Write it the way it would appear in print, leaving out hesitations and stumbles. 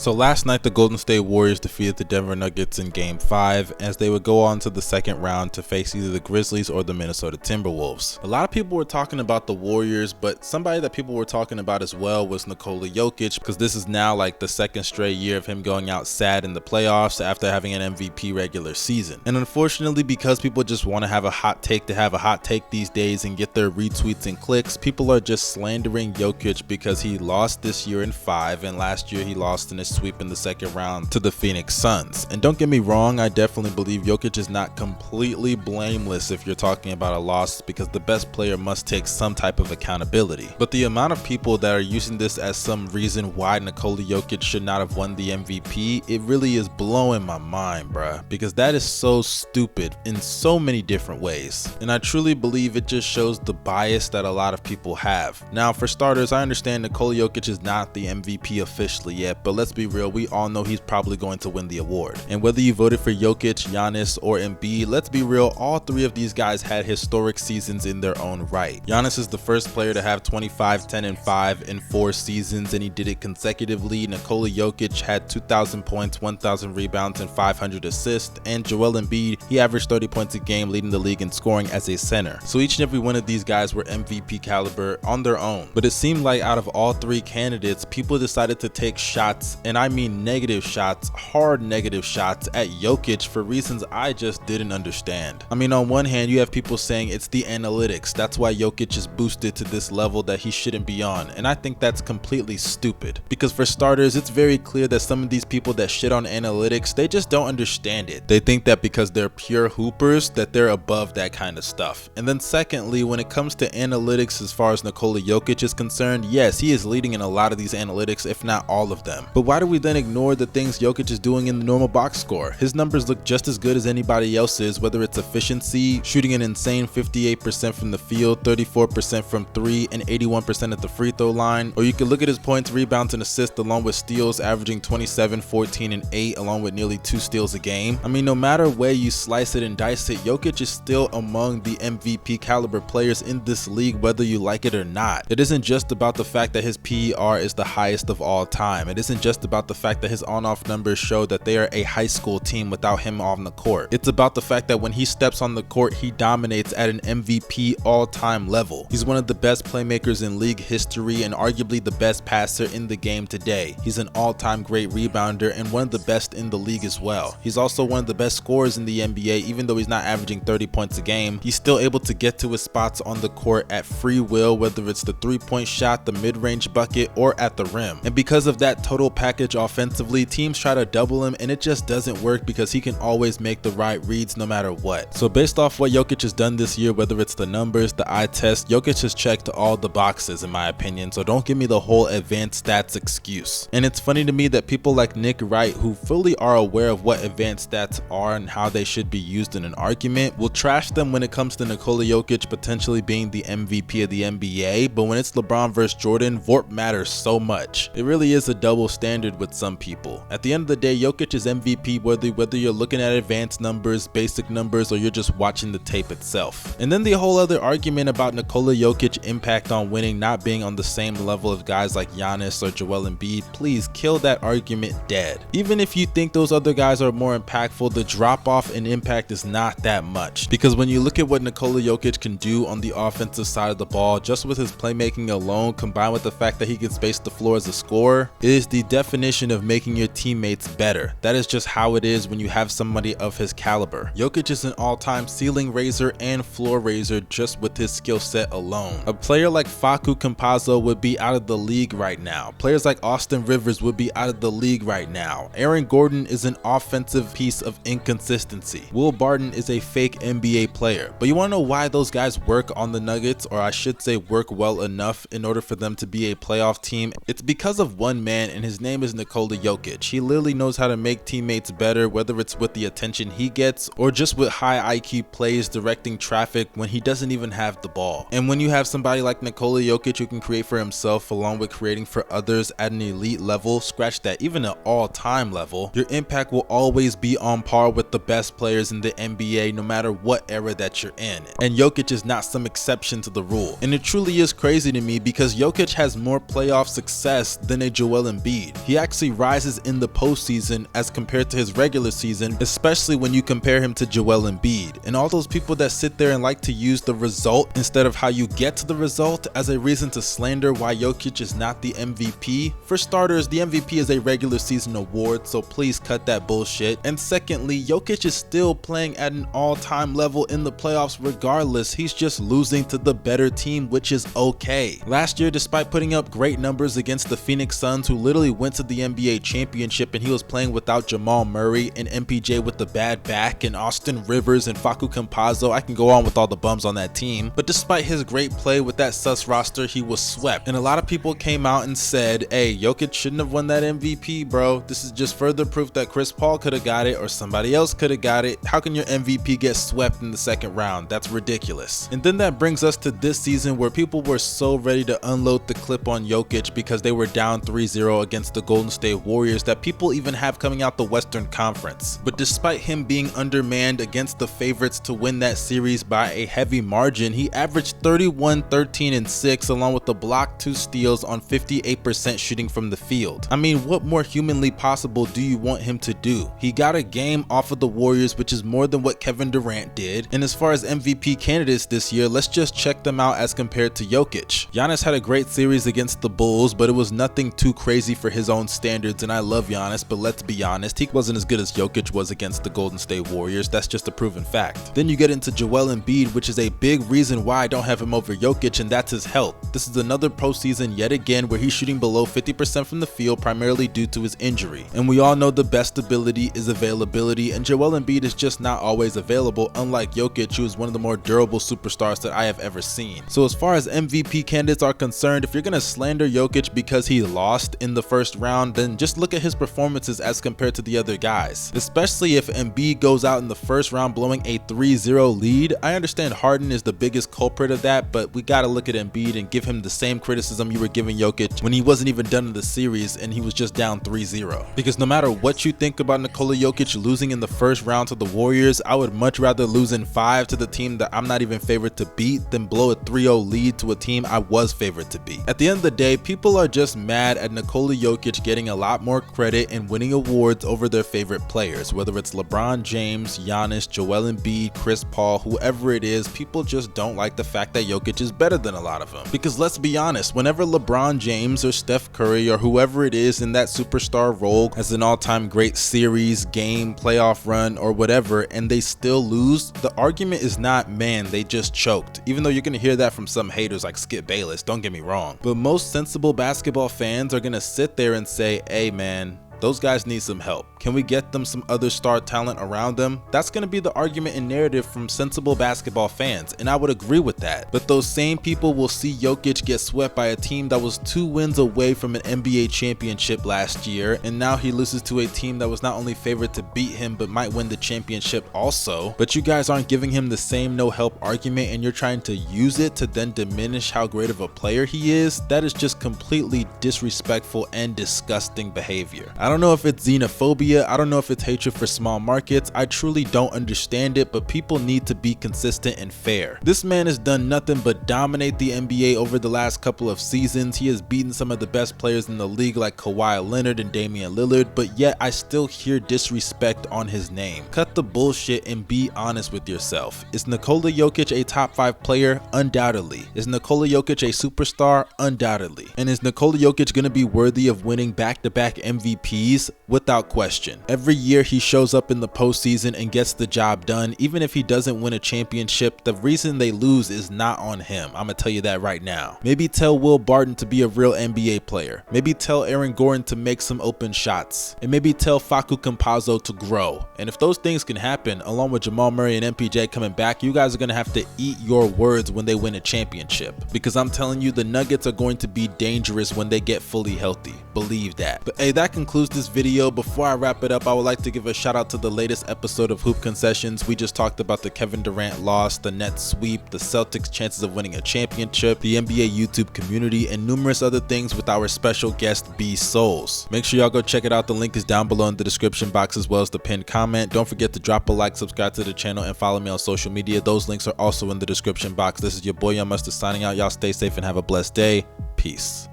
So last night the Golden State Warriors defeated the Denver Nuggets in Game 5 as they would go on to the second round to face either the Grizzlies or the Minnesota Timberwolves. A lot of people were talking about the Warriors, but somebody that people were talking about as well was Nikola Jokic, because this is now like the second straight year of him going out sad in the playoffs after having an MVP regular season. And unfortunately, because people just want to have a hot take to have a hot take these days and get their retweets and clicks, people are just slandering Jokic because he lost this year in 5 and last year he lost in a sweep in the second round to the Phoenix Suns. And don't get me wrong, I definitely believe Jokic is not completely blameless if you're talking about a loss, because the best player must take some type of accountability. But the amount of people that are using this as some reason why Nikola Jokic should not have won the MVP, it really is blowing my mind, bruh, because that is so stupid in so many different ways. And I truly believe it just shows the bias that a lot of people have. Now, for starters, I understand Nikola Jokic is not the MVP officially yet, but let's be real, we all know he's probably going to win the award. And whether you voted for Jokic, Giannis, or Embiid, let's be real, all three of these guys had historic seasons in their own right. Giannis is the first player to have 25, 10, and 5 in 4 seasons, and he did it consecutively. Nikola Jokic had 2,000 points, 1,000 rebounds, and 500 assists, and Joel Embiid, he averaged 30 points a game, leading the league in scoring as a center. So each and every one of these guys were MVP caliber on their own. But it seemed like out of all three candidates, people decided to take shots, and I mean negative shots, hard negative shots at Jokic for reasons I just didn't understand. I mean, on one hand, you have people saying it's the analytics, that's why Jokic is boosted to this level that he shouldn't be on, and I think that's completely stupid. Because for starters, it's very clear that some of these people that shit on analytics, they just don't understand it. They think that because they're pure hoopers that they're above that kind of stuff. And then secondly, when it comes to analytics as far as Nikola Jokic is concerned, yes, he is leading in a lot of these analytics, if not all of them. But why do we then ignore the things Jokic is doing in the normal box score? His numbers look just as good as anybody else's, whether it's efficiency, shooting an insane 58% from the field, 34% from 3, and 81% at the free throw line. Or you could look at his points, rebounds, and assists along with steals, averaging 27, 14, and 8, along with nearly 2 steals a game. I mean, no matter where you slice it and dice it, Jokic is still among the MVP caliber players in this league, whether you like it or not. It isn't just about the fact that his PER is the highest of all time. It isn't just about the fact that his on-off numbers show that they are a high school team without him on the court. It's about the fact that when he steps on the court, he dominates at an MVP all-time level. He's one of the best playmakers in league history and arguably the best passer in the game today. He's an all-time great rebounder and one of the best in the league as well. He's also one of the best scorers in the NBA. Even though he's not averaging 30 points a game, he's still able to get to his spots on the court at free will, whether it's the 3-point shot, the mid-range bucket, or at the rim. And because of that total package offensively, teams try to double him and it just doesn't work because he can always make the right reads no matter what. So based off what Jokic has done this year, whether it's the numbers, the eye test, Jokic has checked all the boxes in my opinion, so don't give me the whole advanced stats excuse. And it's funny to me that people like Nick Wright, who fully are aware of what advanced stats are and how they should be used in an argument, will trash them when it comes to Nikola Jokic potentially being the MVP of the NBA, but when it's LeBron versus Jordan, VORP matters so much. It really is a double standard with some people. At the end of the day, Jokic is MVP whether you're looking at advanced numbers, basic numbers, or you're just watching the tape itself. And then the whole other argument about Nikola Jokic impact on winning not being on the same level of guys like Giannis or Joel Embiid, please kill that argument dead. Even if you think those other guys are more impactful, the drop off in impact is not that much. Because when you look at what Nikola Jokic can do on the offensive side of the ball, just with his playmaking alone, combined with the fact that he can space the floor as a scorer, it is the definition of making your teammates better. That is just how it is when you have somebody of his caliber. Jokic is an all-time ceiling raiser and floor raiser just with his skill set alone. A player like Facu Campazzo would be out of the league right now. Players like Austin Rivers would be out of the league right now. Aaron Gordon is an offensive piece of inconsistency. Will Barton is a fake NBA player. But you want to know why those guys work on the Nuggets, or I should say work well enough in order for them to be a playoff team? It's because of one man, and his name is Nikola Jokic. He literally knows how to make teammates better, whether it's with the attention he gets or just with high IQ plays directing traffic when he doesn't even have the ball. And when you have somebody like Nikola Jokic who can create for himself along with creating for others at an elite level, scratch that, even an all-time level, your impact will always be on par with the best players in the NBA no matter what era that you're in. And Jokic is not some exception to the rule. And it truly is crazy to me because Jokic has more playoff success than a Joel Embiid. He he actually rises in the postseason as compared to his regular season, especially when you compare him to Joel Embiid. And all those people that sit there and like to use the result instead of how you get to the result as a reason to slander why Jokic is not the MVP. For starters, the MVP is a regular season award, so please cut that bullshit. And secondly, Jokic is still playing at an all-time level in the playoffs regardless. He's just losing to the better team, which is okay. Last year, despite putting up great numbers against the Phoenix Suns, who literally went to the NBA championship, and he was playing without Jamal Murray and MPJ with the bad back and Austin Rivers and Facu Campazzo. I can go on with all the bums on that team, but despite his great play with that sus roster, he was swept. And a lot of people came out and said, hey, Jokic shouldn't have won that MVP, bro. This is just further proof that Chris Paul could have got it or somebody else could have got it. How can your MVP get swept in the second round? That's ridiculous. And then that brings us to this season, where people were so ready to unload the clip on Jokic because they were down 3-0 against the Golden State Warriors that people even have coming out the Western Conference. But despite him being undermanned against the favorites to win that series by a heavy margin, he averaged 31, 13, and 6 along with the block, 2 steals on 58% shooting from the field. I mean, what more humanly possible do you want him to do? He got a game off of the Warriors, which is more than what Kevin Durant did. And as far as MVP candidates this year, let's just check them out as compared to Jokic. Giannis had a great series against the Bulls, but it was nothing too crazy for his own standards, and I love Giannis, but let's be honest, he wasn't as good as Jokic was against the Golden State Warriors. That's just a proven fact. Then you get into Joel Embiid, which is a big reason why I don't have him over Jokic, and that's his health. This is another postseason yet again where he's shooting below 50% from the field, primarily due to his injury. And we all know the best ability is availability, and Joel Embiid is just not always available, unlike Jokic, who is one of the more durable superstars that I have ever seen. So as far as MVP candidates are concerned, if you're gonna slander Jokic because he lost in the first round, then just look at his performances as compared to the other guys. Especially if Embiid goes out in the first round blowing a 3-0 lead. I understand Harden is the biggest culprit of that, but we gotta look at Embiid and give him the same criticism you were giving Jokic when he wasn't even done in the series and he was just down 3-0. Because no matter what you think about Nikola Jokic losing in the first round to the Warriors, I would much rather lose in 5 to the team that I'm not even favored to beat than blow a 3-0 lead to a team I was favored to beat. At the end of the day, people are just mad at Nikola Jokic getting a lot more credit and winning awards over their favorite players, whether it's LeBron James, Giannis, Joel Embiid, Chris Paul, whoever it is. People just don't like the fact that Jokic is better than a lot of them. Because let's be honest, whenever LeBron James or Steph Curry or whoever it is in that superstar role has an all-time great series, game, playoff run, or whatever, and they still lose, the argument is not, man, they just choked. Even though you're gonna hear that from some haters like Skip Bayless, don't get me wrong. But most sensible basketball fans are gonna sit there and say, hey man, those guys need some help. Can we get them some other star talent around them? That's going to be the argument and narrative from sensible basketball fans, and I would agree with that. But those same people will see Jokic get swept by a team that was 2 wins away from an NBA championship last year, and now he loses to a team that was not only favored to beat him but might win the championship also. But you guys aren't giving him the same no help argument, and you're trying to use it to then diminish how great of a player he is. That is just completely disrespectful and disgusting behavior. I don't know if it's xenophobia, I don't know if it's hatred for small markets, I truly don't understand it, but people need to be consistent and fair. This man has done nothing but dominate the NBA over the last couple of seasons. He has beaten some of the best players in the league like Kawhi Leonard and Damian Lillard, but yet I still hear disrespect on his name. Cut the bullshit and be honest with yourself. Is Nikola Jokic a top 5 player? Undoubtedly. Is Nikola Jokic a superstar? Undoubtedly. And is Nikola Jokic going to be worthy of winning back-to-back MVPs? Without question. Every year he shows up in the postseason and gets the job done. Even if he doesn't win a championship, the reason they lose is not on him. I'm gonna tell you that right now. Maybe tell Will Barton to be a real NBA player. Maybe tell Aaron Gordon to make some open shots. And maybe tell Facu Campazzo to grow. And if those things can happen, along with Jamal Murray and MPJ coming back, you guys are gonna have to eat your words when they win a championship. Because I'm telling you, the Nuggets are going to be dangerous when they get fully healthy. Believe that. But hey, that concludes this video. Before I wrap it up, I would like to give a shout out to the latest episode of Hoop Concessions. We just talked about the Kevin Durant loss, the Nets sweep, the Celtics chances of winning a championship, the NBA YouTube community, and numerous other things with our special guest B Souls. Make sure y'all go check it out. The link is down below in the description box as well as the pinned comment. Don't forget to drop a like, subscribe to the channel, and follow me on social media. Those links are also in the description box. This is your boy Young Mustard signing out. Y'all stay safe and have a blessed day. Peace.